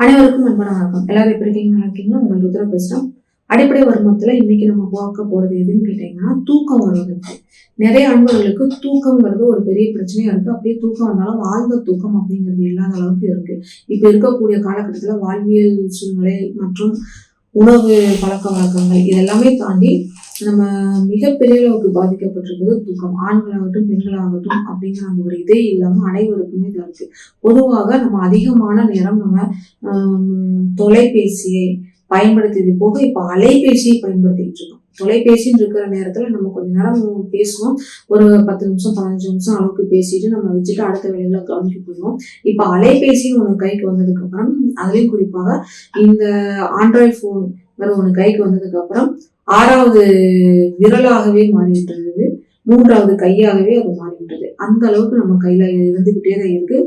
அனைவருக்கும் அன்பான வணக்கம். எல்லாரும் எப்படி இருக்கீங்க? நல்லா இருக்கீங்களா? உங்கள் ருத்ரா பேசுறோம். அடிப்படை வருமத்துல இன்னைக்கு நம்ம பார்க்க போறது எதுன்னு கேட்டீங்கன்னா, தூக்கம் வருவதற்கு. நிறைய அன்பர்களுக்கு தூக்கம்ங்கிறது ஒரு பெரிய பிரச்சனையா இருக்கு. அப்படியே தூக்கம் வந்தாலும் ஆழ்ந்த தூக்கம் அப்படிங்கிறது இல்லாத அளவுக்கு இருக்கு. இப்ப இருக்கக்கூடிய காலகட்டத்துல வாழ்வியல் சூழ்நிலை மற்றும் உணவு பழக்க வழக்கங்கள் இதெல்லாமே தாண்டி நம்ம மிகப்பெரிய அளவுக்கு பாதிக்கப்பட்டிருக்கிறது தூக்கம். ஆண்களாகட்டும் பெண்களாகட்டும் அப்படிங்கிற அந்த ஒரு இதே இல்லாம அனைவருக்குமே இதா இருக்கு. பொதுவாக நம்ம அதிகமான நேரம் நம்ம தொலைபேசியை பயன்படுத்தியது போக இப்ப அலைபேசியை பயன்படுத்திட்டு இருக்கோம். தொலைபேசின்னு இருக்கிற நேரத்துல நம்ம கொஞ்ச நேரம் பேசுவோம். ஒரு 10 நிமிஷம் 15 நிமிஷம் அளவுக்கு பேசிட்டு நம்ம வச்சுட்டு அடுத்த வேலையில கவனிக்க போயிடுவோம். இப்ப அலைபேசின்னு ஒண்ணு கைக்கு வந்ததுக்கு அப்புறம், அதுலயும் குறிப்பாக இந்த ஆண்ட்ராய்டு போன் ஒண்ணு கைக்கு வந்ததுக்கு அப்புறம் 6வது விரலாகவே மாறிவிட்டது, 3வது கையாகவே அது மாறிவிட்டது. அந்த அளவுக்கு நம்ம கையில இருந்துகிட்டே தான் இருக்கு.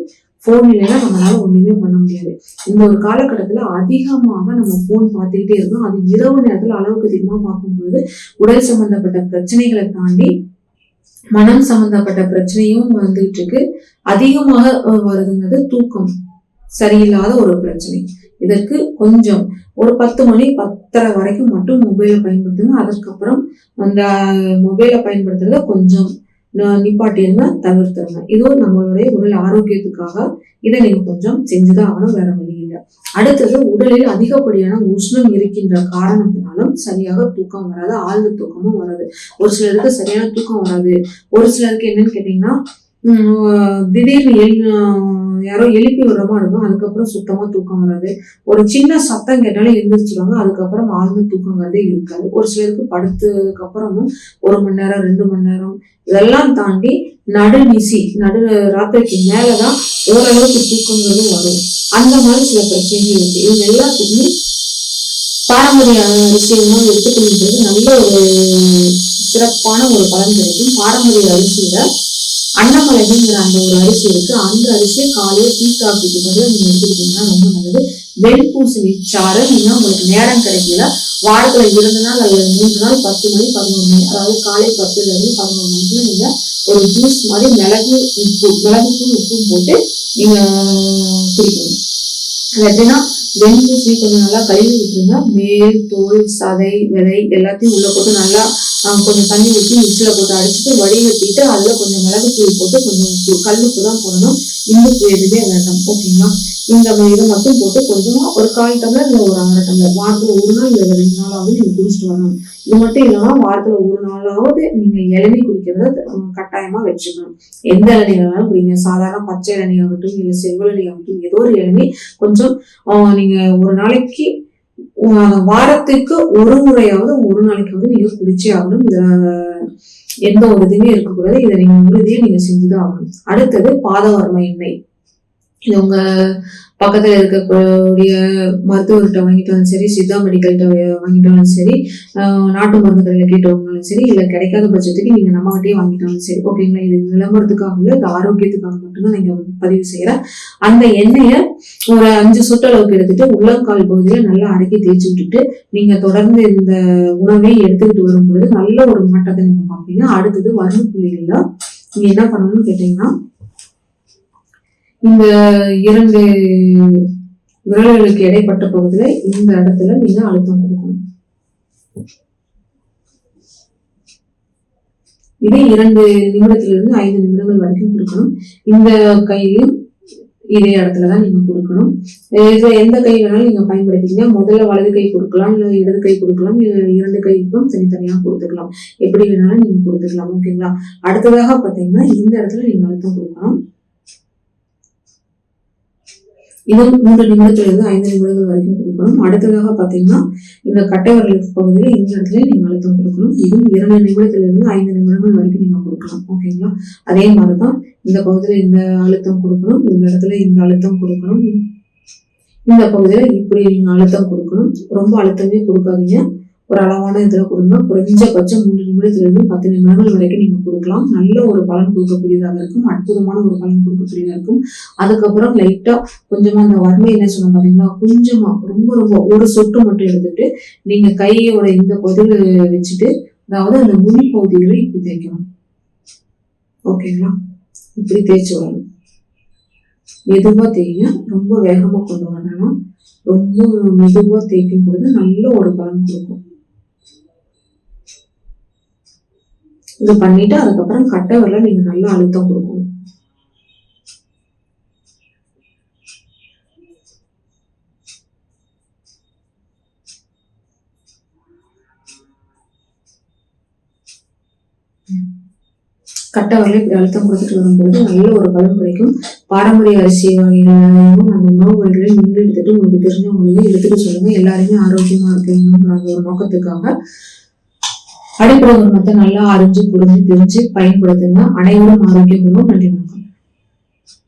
போன் இல்லைன்னா நம்மளால ஒண்ணுமே பண்ண முடியாது. இந்த ஒரு காலகட்டத்துல அதிகமாக நம்ம போன் பார்த்துக்கிட்டே இருக்கோம். அது இரவு நேரத்துல அளவுக்கு அதிகமா பார்க்கும்போது உடல் சம்பந்தப்பட்ட பிரச்சனைகளை தாண்டி மனம் சம்பந்தப்பட்ட பிரச்சனையும் வந்துட்டு இருக்கு. அதிகமாக வருதுங்கிறது தூக்கம் சரியில்லாத ஒரு பிரச்சனை. இதற்கு கொஞ்சம் ஒரு 10 மணி 10:30 வரைக்கும் மட்டும் மொபைலை பயன்படுத்துங்க. அதற்கப்புறம் அந்த மொபைலை பயன்படுத்துறத கொஞ்சம் நிப்பாட்டிருங்க, தவிர்த்துருங்க. இதுவும் நம்மளுடைய உடல் ஆரோக்கியத்துக்காக இதை நீங்க கொஞ்சம் செஞ்சுதான் ஆகணும், வேற வழி இல்லை. அடுத்தது, உடலில் அதிகப்படியான உஷ்ணம் இருக்கின்ற காரணத்தினாலும் சரியாக தூக்கம் வராது, ஆழ்ந்த தூக்கமும் வராது. ஒரு சிலருக்கு சரியான தூக்கம் வராது. ஒரு சிலருக்கு என்னன்னு கேட்டீங்கன்னா, திடீர்னு யாரோ எழுப்பி விடுறமா இருக்கும், அதுக்கப்புறம் சுத்தமா தூக்கம் வராது. ஒரு சின்ன சத்தம் கேட்டாலும் எழுந்திரிச்சிருவாங்க, அதுக்கப்புறம் ஆழ்ந்த தூக்கங்கிறதே இருக்காது. ஒரு சிலருக்கு படுத்ததுக்கு அப்புறமும் 1 மணி நேரம் 2 மணி நேரம் இதெல்லாம் தாண்டி நடு ராத்திரிக்கு மேலதான் ஓரளவுக்கு தூக்கங்கிறது வரும். அந்த மாதிரி சில பிரச்சனைகள் இருக்கு. இவங்க எல்லாத்துக்குமே பாரம்பரிய அரிசியெல்லாம் எடுத்துக்கொள்ளும்போது நல்ல ஒரு சிறப்பான ஒரு பலன் கிடைக்கும். பாரம்பரிய அரிசியில அன்னமலைங்கிற அந்த ஒரு அரிசி இருக்கு. அந்த அரிசியை காலையில டீ காஃபிக்கு பதிலாக நீங்க எடுத்துக்கிட்டீங்கன்னா ரொம்ப நல்லது. வெண்பூசணி சாறு நீங்க உங்களுக்கு நேரம் கிடைக்கல, வாரத்துல 2 நாள் அல்லது 3 நாள் 10 மணி 11 மணி, அதாவது காலை 10ல இருந்து 11 மணிக்குள்ள நீங்க ஒரு ஜூஸ் மாதிரி மிளகுத்தூள் உப்பும் போட்டு நீங்க குடிக்கணும். அது எப்படின்னா, வெண்பூசணி கொஞ்சம் நல்லா கழுவி விட்டுருங்க. மேல் தோல் சதை விதை எல்லாத்தையும் உள்ள போட்டு நல்லா கொஞ்சம் தண்ணி ஊற்றி மிக்சியில போட்டு அடிச்சுட்டு வடிகட்டிட்டு அதுல கொஞ்சம் மிளகுத்தூள் போட்டு கொஞ்சம் கல்லுப்பு தான் போடணும், இந்துப்பு எதுவுமே வேண்டாம். ஓகேங்களா? இந்த இதை மட்டும் போட்டு கொஞ்சமா ஒரு 1/4 டம்ளர் இல்லை ஒரு 1/2 டம்ளர் வாரத்துல 1 நாள் இல்லை 2 நாளாவது நீங்க குடிச்சிட்டு வரணும். இது மட்டும் இல்லாம வாரத்துல 1 நாளாவது நீங்க இளநீ குடிக்கிறத கட்டாயமா வச்சுக்கணும். எந்த இளநீ வேணாலும் குடிங்க. சாதாரண பச்சை இளநீ ஆகட்டும் இல்லை செவ்வழனி ஆகட்டும், ஏதோ ஒரு இளநீ கொஞ்சம் நீங்க ஒரு நாளைக்கு வாரத்துக்கு ஒரு முறையாவது ஒரு நாளைக்காவது நீங்க குடிச்சே ஆகணும். இதுல எந்த ஒரு இதுவுமே இருக்கக்கூடாது. இதை நீங்க உறுதியா நீங்க செஞ்சுதான் ஆகணும். அடுத்தது பாதவர்ம எண்ணெய். இது உங்க பக்கத்துல இருக்கக்கூடிய மருத்துவர்கிட்ட வாங்கிட்டாலும் சரி, சித்தா மெடிக்கல்கிட்ட வாங்கிட்டாலும் சரி, நாட்டு மருந்து கடையில கேட்டு வாங்கினாலும் சரி, இல்ல கிடைக்காத பட்சத்துக்கு நீங்க நம்மகிட்டயே வாங்கிட்டாலும் சரி. ஓகேங்களா? இது விளம்பரத்துக்காக இல்லை, இது ஆரோக்கியத்துக்காக மட்டும்தான் நீங்க பதிவு செய்யறேன். அந்த எண்ணெயை ஒரு 5 சொட்டு அளவுக்கு எடுத்துட்டு உள்ளங்கால் பகுதியில நல்லா அரைக்கி தேய்ச்சி விட்டுட்டு நீங்க தொடர்ந்து இந்த உணவை எடுத்துக்கிட்டு வரும் பொழுது நல்ல ஒரு மாற்றத்தை நீங்க பார்ப்பீங்க. அடுத்தது வறுமை புள்ளிகள்ல நீங்க என்ன பண்ணணும்னு கேட்டீங்கன்னா, இந்த 2 விரல்களுக்கு இடைப்பட்ட பகுதியில இந்த இடத்துல நீங்க அழுத்தம் கொடுக்கணும். இதே 2 நிமிடத்திலிருந்து 5 நிமிடங்கள் வரைக்கும் கொடுக்கணும். இந்த கையிலும் இதே இடத்துலதான் நீங்க கொடுக்கணும். இதுல எந்த கை வேணாலும் நீங்க பயன்படுத்திக்கீங்க. முதல்ல வலது கை கொடுக்கலாம், இல்ல இடது கை கொடுக்கலாம், 2 கைக்கும் தனித்தனியா கொடுத்துக்கலாம். எப்படி வேணாலும் நீங்க கொடுத்துக்கலாம். ஓகேங்களா? அடுத்ததாக பாத்தீங்கன்னா, இந்த இடத்துல நீங்க அழுத்தம் கொடுக்கணும். இது 3 நிமிடத்துல இருந்து 5 நிமிடங்கள் வரைக்கும் கொடுக்கணும். அடுத்ததாக பாத்தீங்கன்னா, இந்த கட்டை விரல் பகுதியில இந்த இடத்துல நீங்க அழுத்தம் கொடுக்கணும். இதுவும் 2 நிமிடத்துல இருந்து 5 நிமிடங்கள் வரைக்கும் நீங்க கொடுக்கலாம். ஓகேங்களா? அதே மாதிரிதான் இந்த பகுதியில இந்த அழுத்தம் கொடுக்கணும், இந்த இடத்துல இந்த அழுத்தம் கொடுக்கணும், இந்த பகுதியில இப்படி நீங்க அழுத்தம் கொடுக்கணும். ரொம்ப அழுத்தமே கொடுக்காதீங்க, ஒரு அளவான இதுல கொடுங்க. குறைஞ்சபட்சம் 3 நிமிடத்துல இருந்து 10 நிமிடங்கள் வரைக்கும் நீங்க கொடுக்கலாம். நல்ல ஒரு பலன் கொடுக்கக்கூடியதாக இருக்கும், அற்புதமான ஒரு பலன் கொடுக்கக்கூடியதாக இருக்கும். அதுக்கப்புறம் லைட்டா கொஞ்சமா அந்த வறுமை என்ன சொன்ன பாத்தீங்களா, கொஞ்சமா ரொம்ப ரொம்ப ஒரு சொட்டு மட்டும் எடுத்துட்டு நீங்க கையோட இந்த பகுதியில வச்சுட்டு, அதாவது அந்த முன் பகுதிகளை இப்படி தேய்க்கணும். ஓகேங்களா? இப்படி தேய்ச்சி வரணும். மெதுவா தேய்ங்க. ரொம்ப வேகமா கொண்டு வரணும். ரொம்ப மெதுவா தேய்க்கும் பொழுது நல்ல ஒரு பலன் கொடுக்கும். இது பண்ணிட்டு அதுக்கப்புறம் கட்டை விரல நீங்க நல்லா அழுத்தம் கொடுக்கணும். கட்டை வரல இப்படி அழுத்தம் கொடுத்துட்டு வரும்போது நல்ல ஒரு பலன் கிடைக்கும். பாரம்பரிய அரிசி வகைகளையும் அந்த உணவு வகைகளையும் நீங்களும் எடுத்துட்டு உங்களுக்கு தெரிஞ்சவங்களையும் எடுத்துட்டு சொல்லுங்க. எல்லாருமே ஆரோக்கியமா இருக்கணுங்கிற ஒரு நோக்கத்துக்காக அடிப்படை உணவத்தை நல்லா அரிஞ்சு புரிஞ்சு தெரிஞ்சு பயன்படுத்துங்க. அனைவரும் ஆரோக்கியம். நன்றி, வணக்கம்.